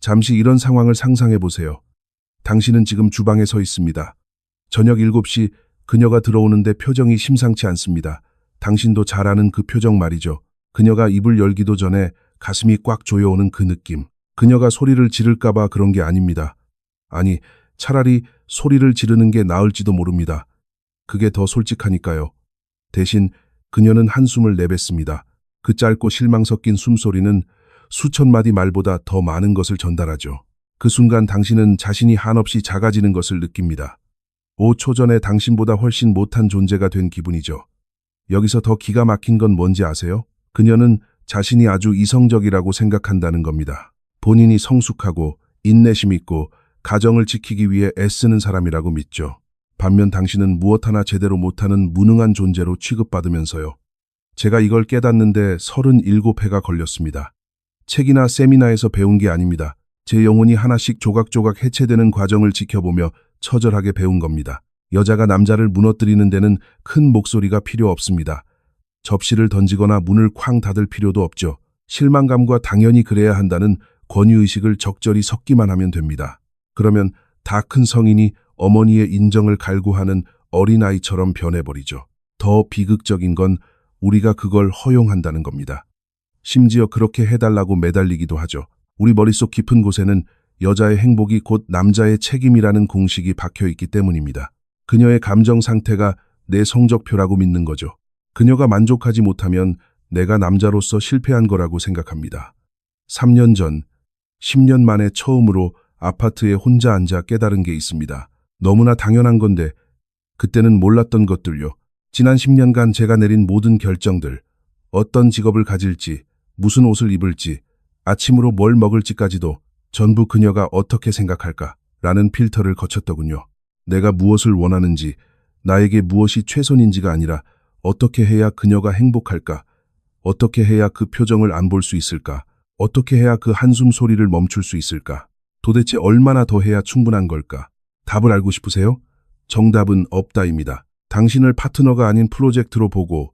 잠시 이런 상황을 상상해 보세요. 당신은 지금 주방에 서 있습니다. 저녁 7시 그녀가 들어오는데 표정이 심상치 않습니다. 당신도 잘 아는 그 표정 말이죠. 그녀가 입을 열기도 전에 가슴이 꽉 조여오는 그 느낌. 그녀가 소리를 지를까봐 그런 게 아닙니다. 아니, 차라리 소리를 지르는 게 나을지도 모릅니다. 그게 더 솔직하니까요. 대신 그녀는 한숨을 내뱉습니다. 그 짧고 실망 섞인 숨소리는 수천 마디 말보다 더 많은 것을 전달하죠. 그 순간 당신은 자신이 한없이 작아지는 것을 느낍니다. 5초 전에 당신보다 훨씬 못한 존재가 된 기분이죠. 여기서 더 기가 막힌 건 뭔지 아세요? 그녀는 자신이 아주 이성적이라고 생각한다는 겁니다. 본인이 성숙하고 인내심 있고 가정을 지키기 위해 애쓰는 사람이라고 믿죠. 반면 당신은 무엇 하나 제대로 못하는 무능한 존재로 취급받으면서요. 제가 이걸 깨닫는데 37회가 걸렸습니다. 책이나 세미나에서 배운 게 아닙니다. 제 영혼이 하나씩 조각조각 해체되는 과정을 지켜보며 처절하게 배운 겁니다. 여자가 남자를 무너뜨리는 데는 큰 목소리가 필요 없습니다. 접시를 던지거나 문을 쾅 닫을 필요도 없죠. 실망감과 당연히 그래야 한다는 권위의식을 적절히 섞기만 하면 됩니다. 그러면 다 큰 성인이 어머니의 인정을 갈구하는 어린아이처럼 변해버리죠. 더 비극적인 건 우리가 그걸 허용한다는 겁니다. 심지어 그렇게 해달라고 매달리기도 하죠. 우리 머릿속 깊은 곳에는 여자의 행복이 곧 남자의 책임이라는 공식이 박혀있기 때문입니다. 그녀의 감정 상태가 내 성적표라고 믿는 거죠. 그녀가 만족하지 못하면 내가 남자로서 실패한 거라고 생각합니다. 3년 전, 10년 만에 처음으로 아파트에 혼자 앉아 깨달은 게 있습니다. 너무나 당연한 건데 그때는 몰랐던 것들요. 지난 10년간 제가 내린 모든 결정들, 어떤 직업을 가질지, 무슨 옷을 입을지, 아침으로 뭘 먹을지까지도 전부 그녀가 어떻게 생각할까? 라는 필터를 거쳤더군요. 내가 무엇을 원하는지, 나에게 무엇이 최선인지가 아니라 어떻게 해야 그녀가 행복할까? 어떻게 해야 그 표정을 안 볼 수 있을까? 어떻게 해야 그 한숨 소리를 멈출 수 있을까? 도대체 얼마나 더 해야 충분한 걸까? 답을 알고 싶으세요? 정답은 없다입니다. 당신을 파트너가 아닌 프로젝트로 보고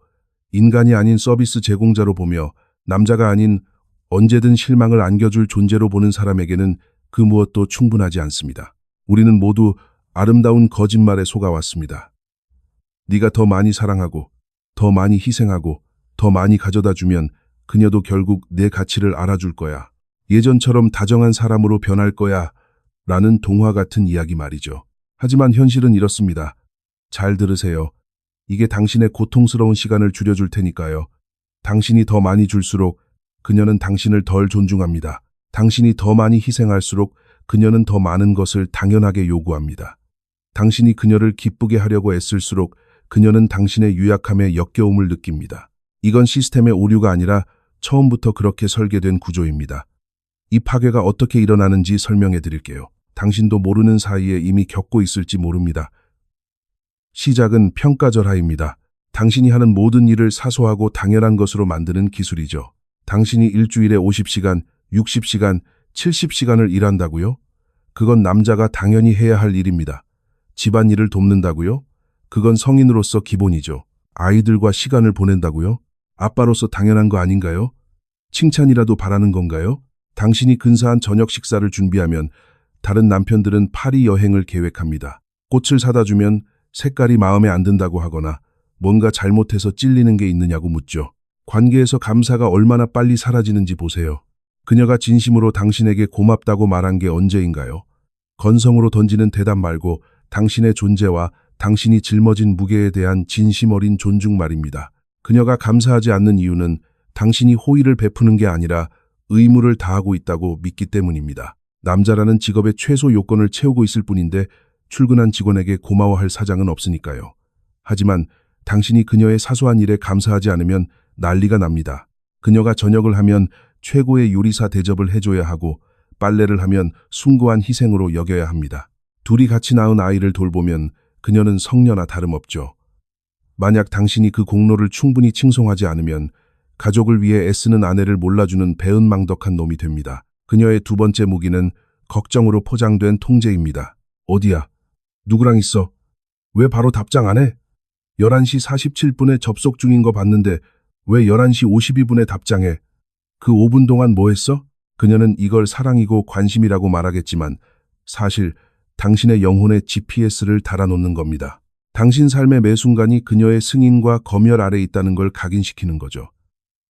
인간이 아닌 서비스 제공자로 보며 남자가 아닌 언제든 실망을 안겨줄 존재로 보는 사람에게는 그 무엇도 충분하지 않습니다. 우리는 모두 아름다운 거짓말에 속아왔습니다. 네가 더 많이 사랑하고 더 많이 희생하고 더 많이 가져다 주면 그녀도 결국 내 가치를 알아줄 거야. 예전처럼 다정한 사람으로 변할 거야. 라는 동화 같은 이야기 말이죠. 하지만 현실은 이렇습니다. 잘 들으세요. 이게 당신의 고통스러운 시간을 줄여줄 테니까요. 당신이 더 많이 줄수록 그녀는 당신을 덜 존중합니다. 당신이 더 많이 희생할수록 그녀는 더 많은 것을 당연하게 요구합니다. 당신이 그녀를 기쁘게 하려고 애쓸수록 그녀는 당신의 유약함에 역겨움을 느낍니다. 이건 시스템의 오류가 아니라 처음부터 그렇게 설계된 구조입니다. 이 파괴가 어떻게 일어나는지 설명해 드릴게요. 당신도 모르는 사이에 이미 겪고 있을지 모릅니다. 시작은 평가절하입니다. 당신이 하는 모든 일을 사소하고 당연한 것으로 만드는 기술이죠. 당신이 일주일에 50시간, 60시간, 70시간을 일한다고요? 그건 남자가 당연히 해야 할 일입니다. 집안일을 돕는다고요? 그건 성인으로서 기본이죠. 아이들과 시간을 보낸다고요? 아빠로서 당연한 거 아닌가요? 칭찬이라도 바라는 건가요? 당신이 근사한 저녁 식사를 준비하면 다른 남편들은 파리 여행을 계획합니다. 꽃을 사다 주면 색깔이 마음에 안 든다고 하거나 뭔가 잘못해서 찔리는 게 있느냐고 묻죠. 관계에서 감사가 얼마나 빨리 사라지는지 보세요. 그녀가 진심으로 당신에게 고맙다고 말한 게 언제인가요? 건성으로 던지는 대답 말고 당신의 존재와 당신이 짊어진 무게에 대한 진심 어린 존중 말입니다. 그녀가 감사하지 않는 이유는 당신이 호의를 베푸는 게 아니라 의무를 다하고 있다고 믿기 때문입니다. 남자라는 직업의 최소 요건을 채우고 있을 뿐인데 출근한 직원에게 고마워할 사장은 없으니까요. 하지만 당신이 그녀의 사소한 일에 감사하지 않으면 난리가 납니다. 그녀가 저녁을 하면 최고의 요리사 대접을 해줘야 하고 빨래를 하면 숭고한 희생으로 여겨야 합니다. 둘이 같이 낳은 아이를 돌보면 그녀는 성녀나 다름없죠. 만약 당신이 그 공로를 충분히 칭송하지 않으면 가족을 위해 애쓰는 아내를 몰라주는 배은망덕한 놈이 됩니다. 그녀의 두 번째 무기는 걱정으로 포장된 통제입니다. 어디야? 누구랑 있어? 왜 바로 답장 안 해? 11시 47분에 접속 중인 거 봤는데 왜 11시 52분에 답장해? 그 5분 동안 뭐 했어? 그녀는 이걸 사랑이고 관심이라고 말하겠지만 사실 당신의 영혼에 GPS를 달아놓는 겁니다. 당신 삶의 매 순간이 그녀의 승인과 검열 아래 있다는 걸 각인시키는 거죠.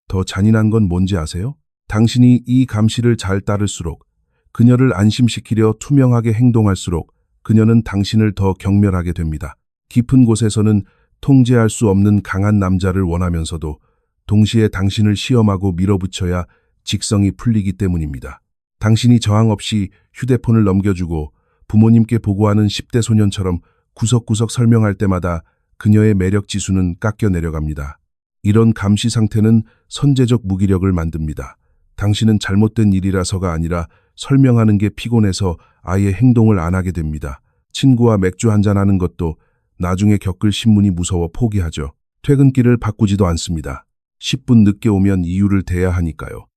더 잔인한 건 뭔지 아세요? 당신이 이 감시를 잘 따를수록, 그녀를 안심시키려 투명하게 행동할수록 그녀는 당신을 더 경멸하게 됩니다. 깊은 곳에서는 통제할 수 없는 강한 남자를 원하면서도 동시에 당신을 시험하고 밀어붙여야 직성이 풀리기 때문입니다. 당신이 저항 없이 휴대폰을 넘겨주고 부모님께 보고하는 10대 소년처럼 구석구석 설명할 때마다 그녀의 매력 지수는 깎여 내려갑니다. 이런 감시 상태는 선제적 무기력을 만듭니다. 당신은 잘못된 일이라서가 아니라 설명하는 게 피곤해서 아예 행동을 안 하게 됩니다. 친구와 맥주 한잔하는 것도 나중에 겪을 신문이 무서워 포기하죠. 퇴근길을 바꾸지도 않습니다. 10분 늦게 오면 이유를 대야 하니까요.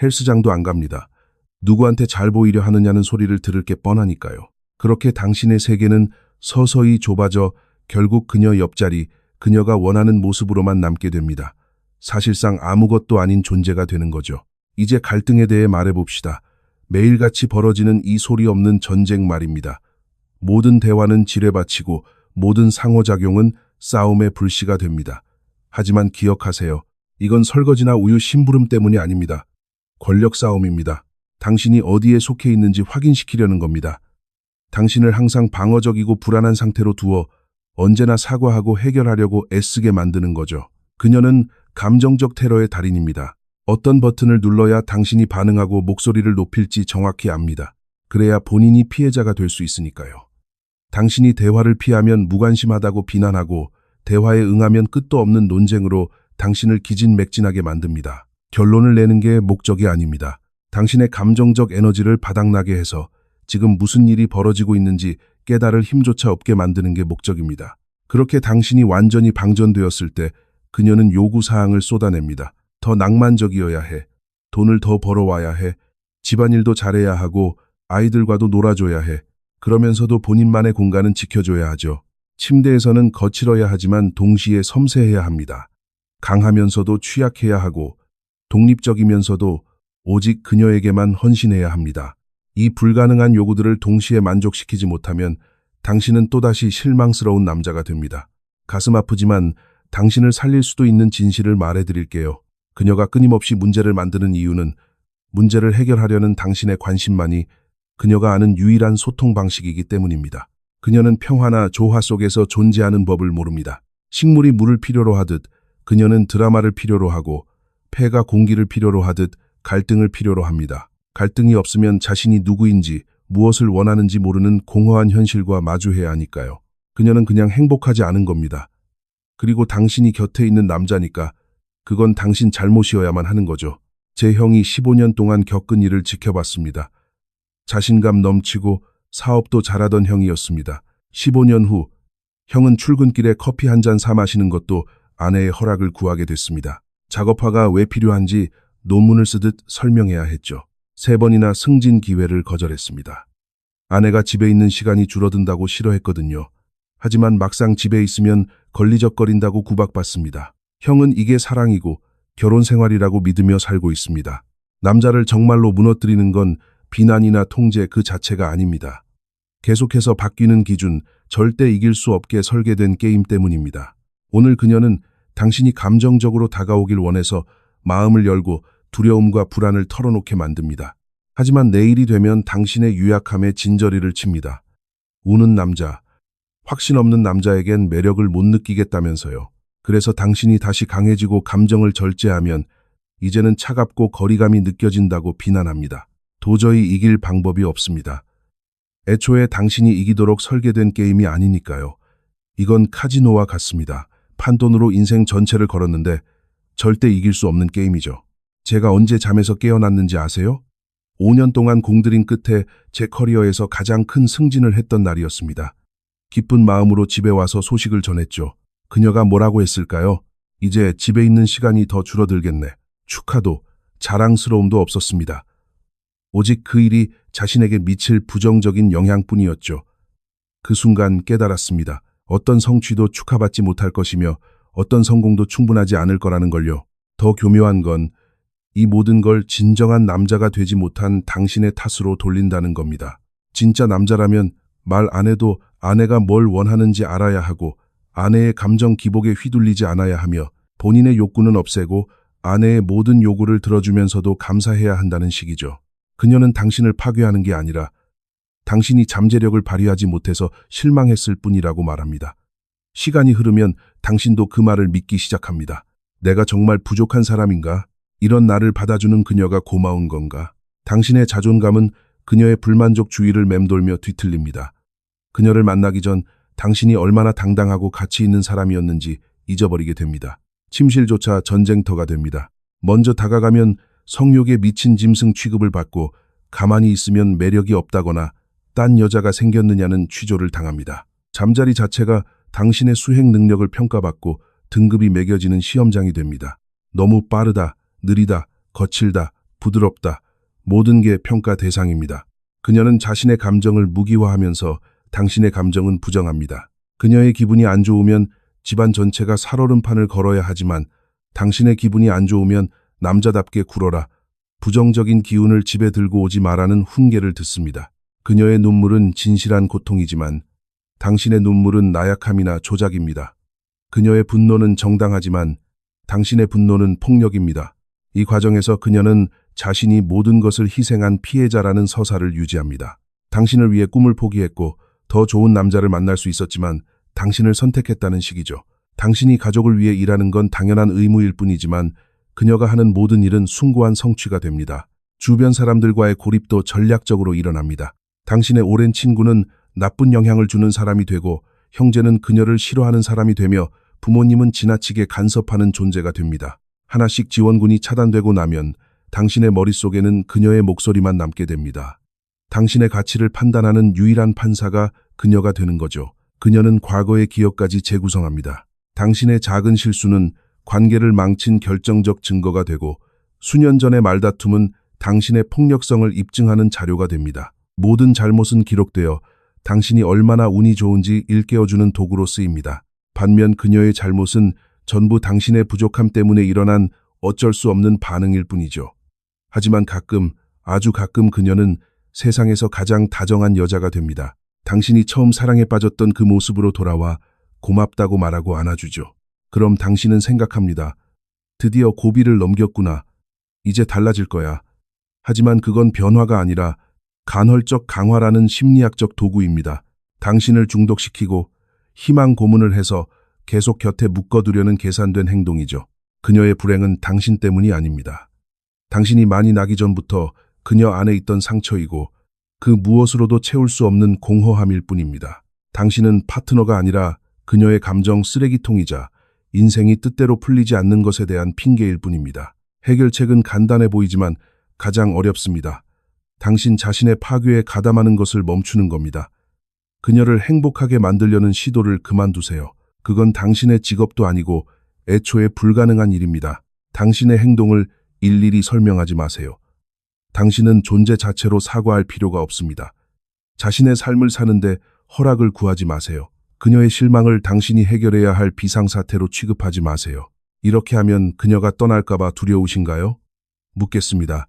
헬스장도 안 갑니다. 누구한테 잘 보이려 하느냐는 소리를 들을 게 뻔하니까요. 그렇게 당신의 세계는 서서히 좁아져 결국 그녀 옆자리, 그녀가 원하는 모습으로만 남게 됩니다. 사실상 아무것도 아닌 존재가 되는 거죠. 이제 갈등에 대해 말해봅시다. 매일같이 벌어지는 이 소리 없는 전쟁 말입니다. 모든 대화는 지뢰밭이고 모든 상호작용은 싸움의 불씨가 됩니다. 하지만 기억하세요. 이건 설거지나 우유 심부름 때문이 아닙니다. 권력 싸움입니다. 당신이 어디에 속해 있는지 확인시키려는 겁니다. 당신을 항상 방어적이고 불안한 상태로 두어 언제나 사과하고 해결하려고 애쓰게 만드는 거죠. 그녀는 감정적 테러의 달인입니다. 어떤 버튼을 눌러야 당신이 반응하고 목소리를 높일지 정확히 압니다. 그래야 본인이 피해자가 될 수 있으니까요. 당신이 대화를 피하면 무관심하다고 비난하고 대화에 응하면 끝도 없는 논쟁으로 당신을 기진맥진하게 만듭니다. 결론을 내는 게 목적이 아닙니다. 당신의 감정적 에너지를 바닥나게 해서 지금 무슨 일이 벌어지고 있는지 깨달을 힘조차 없게 만드는 게 목적입니다. 그렇게 당신이 완전히 방전되었을 때 그녀는 요구사항을 쏟아냅니다. 더 낭만적이어야 해. 돈을 더 벌어와야 해. 집안일도 잘해야 하고 아이들과도 놀아줘야 해. 그러면서도 본인만의 공간은 지켜줘야 하죠. 침대에서는 거칠어야 하지만 동시에 섬세해야 합니다. 강하면서도 취약해야 하고 독립적이면서도 오직 그녀에게만 헌신해야 합니다. 이 불가능한 요구들을 동시에 만족시키지 못하면 당신은 또다시 실망스러운 남자가 됩니다. 가슴 아프지만 당신을 살릴 수도 있는 진실을 말해드릴게요. 그녀가 끊임없이 문제를 만드는 이유는 문제를 해결하려는 당신의 관심만이 그녀가 아는 유일한 소통 방식이기 때문입니다. 그녀는 평화나 조화 속에서 존재하는 법을 모릅니다. 식물이 물을 필요로 하듯 그녀는 드라마를 필요로 하고 폐가 공기를 필요로 하듯 갈등을 필요로 합니다. 갈등이 없으면 자신이 누구인지 무엇을 원하는지 모르는 공허한 현실과 마주해야 하니까요. 그녀는 그냥 행복하지 않은 겁니다. 그리고 당신이 곁에 있는 남자니까 그건 당신 잘못이어야만 하는 거죠. 제 형이 15년 동안 겪은 일을 지켜봤습니다. 자신감 넘치고 사업도 잘하던 형이었습니다. 15년 후 형은 출근길에 커피 한 잔 사 마시는 것도 아내의 허락을 구하게 됐습니다. 작업화가 왜 필요한지 논문을 쓰듯 설명해야 했죠. 3번이나 승진 기회를 거절했습니다. 아내가 집에 있는 시간이 줄어든다고 싫어했거든요. 하지만 막상 집에 있으면 걸리적거린다고 구박받습니다. 형은 이게 사랑이고 결혼 생활이라고 믿으며 살고 있습니다. 남자를 정말로 무너뜨리는 건 비난이나 통제 그 자체가 아닙니다. 계속해서 바뀌는 기준, 절대 이길 수 없게 설계된 게임 때문입니다. 오늘 그녀는 당신이 감정적으로 다가오길 원해서 마음을 열고 두려움과 불안을 털어놓게 만듭니다. 하지만 내일이 되면 당신의 유약함에 진저리를 칩니다. 우는 남자, 확신 없는 남자에겐 매력을 못 느끼겠다면서요. 그래서 당신이 다시 강해지고 감정을 절제하면 이제는 차갑고 거리감이 느껴진다고 비난합니다. 도저히 이길 방법이 없습니다. 애초에 당신이 이기도록 설계된 게임이 아니니까요. 이건 카지노와 같습니다. 판돈으로 인생 전체를 걸었는데 절대 이길 수 없는 게임이죠. 제가 언제 잠에서 깨어났는지 아세요? 5년 동안 공들인 끝에 제 커리어에서 가장 큰 승진을 했던 날이었습니다. 기쁜 마음으로 집에 와서 소식을 전했죠. 그녀가 뭐라고 했을까요? 이제 집에 있는 시간이 더 줄어들겠네. 축하도 자랑스러움도 없었습니다. 오직 그 일이 자신에게 미칠 부정적인 영향뿐이었죠. 그 순간 깨달았습니다. 어떤 성취도 축하받지 못할 것이며 어떤 성공도 충분하지 않을 거라는 걸요. 더 교묘한 건 이 모든 걸 진정한 남자가 되지 못한 당신의 탓으로 돌린다는 겁니다. 진짜 남자라면 말 안 해도 아내가 뭘 원하는지 알아야 하고 아내의 감정 기복에 휘둘리지 않아야 하며 본인의 욕구는 없애고 아내의 모든 요구를 들어주면서도 감사해야 한다는 식이죠. 그녀는 당신을 파괴하는 게 아니라 당신이 잠재력을 발휘하지 못해서 실망했을 뿐이라고 말합니다. 시간이 흐르면 당신도 그 말을 믿기 시작합니다. 내가 정말 부족한 사람인가? 이런 나를 받아주는 그녀가 고마운 건가? 당신의 자존감은 그녀의 불만족 주의를 맴돌며 뒤틀립니다. 그녀를 만나기 전 당신이 얼마나 당당하고 가치 있는 사람이었는지 잊어버리게 됩니다. 침실조차 전쟁터가 됩니다. 먼저 다가가면 성욕에 미친 짐승 취급을 받고 가만히 있으면 매력이 없다거나 딴 여자가 생겼느냐는 취조를 당합니다. 잠자리 자체가 당신의 수행 능력을 평가받고 등급이 매겨지는 시험장이 됩니다. 너무 빠르다, 느리다, 거칠다, 부드럽다, 모든 게 평가 대상입니다. 그녀는 자신의 감정을 무기화하면서 당신의 감정은 부정합니다. 그녀의 기분이 안 좋으면 집안 전체가 살얼음판을 걸어야 하지만 당신의 기분이 안 좋으면 남자답게 굴어라. 부정적인 기운을 집에 들고 오지 마라는 훈계를 듣습니다. 그녀의 눈물은 진실한 고통이지만 당신의 눈물은 나약함이나 조작입니다. 그녀의 분노는 정당하지만 당신의 분노는 폭력입니다. 이 과정에서 그녀는 자신이 모든 것을 희생한 피해자라는 서사를 유지합니다. 당신을 위해 꿈을 포기했고 더 좋은 남자를 만날 수 있었지만 당신을 선택했다는 식이죠. 당신이 가족을 위해 일하는 건 당연한 의무일 뿐이지만 그녀가 하는 모든 일은 숭고한 성취가 됩니다. 주변 사람들과의 고립도 전략적으로 일어납니다. 당신의 오랜 친구는 나쁜 영향을 주는 사람이 되고 형제는 그녀를 싫어하는 사람이 되며 부모님은 지나치게 간섭하는 존재가 됩니다. 하나씩 지원군이 차단되고 나면 당신의 머릿속에는 그녀의 목소리만 남게 됩니다. 당신의 가치를 판단하는 유일한 판사가 그녀가 되는 거죠. 그녀는 과거의 기억까지 재구성합니다. 당신의 작은 실수는 관계를 망친 결정적 증거가 되고 수년 전의 말다툼은 당신의 폭력성을 입증하는 자료가 됩니다. 모든 잘못은 기록되어 당신이 얼마나 운이 좋은지 일깨워주는 도구로 쓰입니다. 반면 그녀의 잘못은 전부 당신의 부족함 때문에 일어난 어쩔 수 없는 반응일 뿐이죠. 하지만 가끔, 아주 가끔 그녀는 세상에서 가장 다정한 여자가 됩니다. 당신이 처음 사랑에 빠졌던 그 모습으로 돌아와 고맙다고 말하고 안아주죠. 그럼 당신은 생각합니다. 드디어 고비를 넘겼구나. 이제 달라질 거야. 하지만 그건 변화가 아니라 간헐적 강화라는 심리학적 도구입니다. 당신을 중독시키고 희망 고문을 해서 계속 곁에 묶어두려는 계산된 행동이죠. 그녀의 불행은 당신 때문이 아닙니다. 당신이 많이 나기 전부터 그녀 안에 있던 상처이고 그 무엇으로도 채울 수 없는 공허함일 뿐입니다. 당신은 파트너가 아니라 그녀의 감정 쓰레기통이자 인생이 뜻대로 풀리지 않는 것에 대한 핑계일 뿐입니다. 해결책은 간단해 보이지만 가장 어렵습니다. 당신 자신의 파괴에 가담하는 것을 멈추는 겁니다. 그녀를 행복하게 만들려는 시도를 그만두세요. 그건 당신의 직업도 아니고 애초에 불가능한 일입니다. 당신의 행동을 일일이 설명하지 마세요. 당신은 존재 자체로 사과할 필요가 없습니다. 자신의 삶을 사는데 허락을 구하지 마세요. 그녀의 실망을 당신이 해결해야 할 비상사태로 취급하지 마세요. 이렇게 하면 그녀가 떠날까봐 두려우신가요? 묻겠습니다.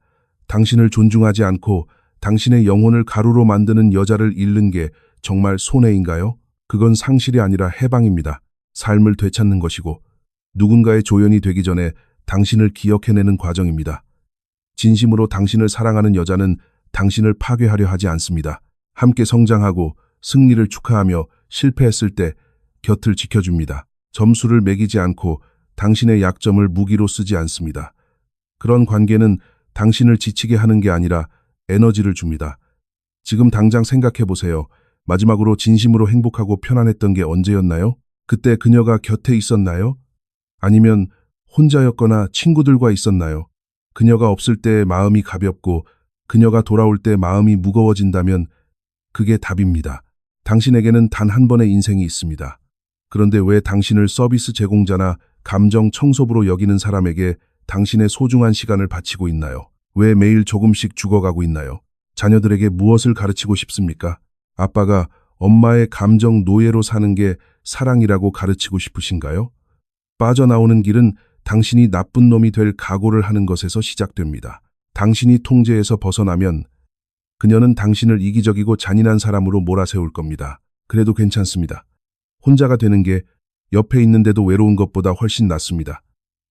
당신을 존중하지 않고 당신의 영혼을 가루로 만드는 여자를 잃는 게 정말 손해인가요? 그건 상실이 아니라 해방입니다. 삶을 되찾는 것이고 누군가의 조연이 되기 전에 당신을 기억해내는 과정입니다. 진심으로 당신을 사랑하는 여자는 당신을 파괴하려 하지 않습니다. 함께 성장하고 승리를 축하하며 실패했을 때 곁을 지켜줍니다. 점수를 매기지 않고 당신의 약점을 무기로 쓰지 않습니다. 그런 관계는 당신을 지치게 하는 게 아니라 에너지를 줍니다. 지금 당장 생각해 보세요. 마지막으로 진심으로 행복하고 편안했던 게 언제였나요? 그때 그녀가 곁에 있었나요? 아니면 혼자였거나 친구들과 있었나요? 그녀가 없을 때 마음이 가볍고 그녀가 돌아올 때 마음이 무거워진다면 그게 답입니다. 당신에게는 단 한 번의 인생이 있습니다. 그런데 왜 당신을 서비스 제공자나 감정 청소부로 여기는 사람에게 당신의 소중한 시간을 바치고 있나요? 왜 매일 조금씩 죽어가고 있나요? 자녀들에게 무엇을 가르치고 싶습니까? 아빠가 엄마의 감정 노예로 사는 게 사랑이라고 가르치고 싶으신가요? 빠져나오는 길은 당신이 나쁜 놈이 될 각오를 하는 것에서 시작됩니다. 당신이 통제에서 벗어나면 그녀는 당신을 이기적이고 잔인한 사람으로 몰아세울 겁니다. 그래도 괜찮습니다. 혼자가 되는 게 옆에 있는데도 외로운 것보다 훨씬 낫습니다.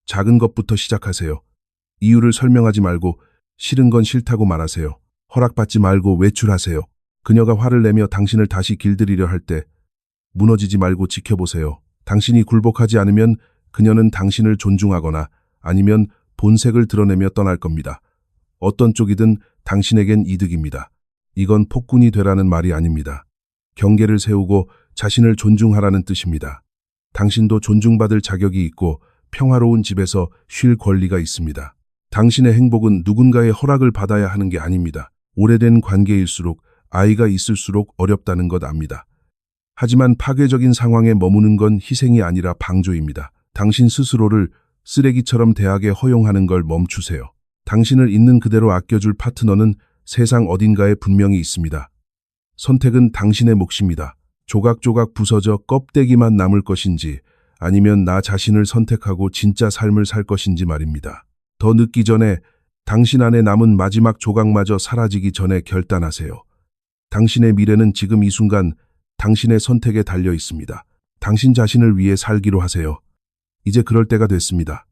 작은 것부터 시작하세요. 이유를 설명하지 말고 싫은 건 싫다고 말하세요. 허락받지 말고 외출하세요. 그녀가 화를 내며 당신을 다시 길들이려 할 때 무너지지 말고 지켜보세요. 당신이 굴복하지 않으면 그녀는 당신을 존중하거나 아니면 본색을 드러내며 떠날 겁니다. 어떤 쪽이든 당신에겐 이득입니다. 이건 폭군이 되라는 말이 아닙니다. 경계를 세우고 자신을 존중하라는 뜻입니다. 당신도 존중받을 자격이 있고 평화로운 집에서 쉴 권리가 있습니다. 당신의 행복은 누군가의 허락을 받아야 하는 게 아닙니다. 오래된 관계일수록 아이가 있을수록 어렵다는 것 압니다. 하지만 파괴적인 상황에 머무는 건 희생이 아니라 방조입니다. 당신 스스로를 쓰레기처럼 대하게 허용하는 걸 멈추세요. 당신을 있는 그대로 아껴줄 파트너는 세상 어딘가에 분명히 있습니다. 선택은 당신의 몫입니다. 조각조각 부서져 껍데기만 남을 것인지 아니면 나 자신을 선택하고 진짜 삶을 살 것인지 말입니다. 더 늦기 전에 당신 안에 남은 마지막 조각마저 사라지기 전에 결단하세요. 당신의 미래는 지금 이 순간 당신의 선택에 달려 있습니다. 당신 자신을 위해 살기로 하세요. 이제 그럴 때가 됐습니다.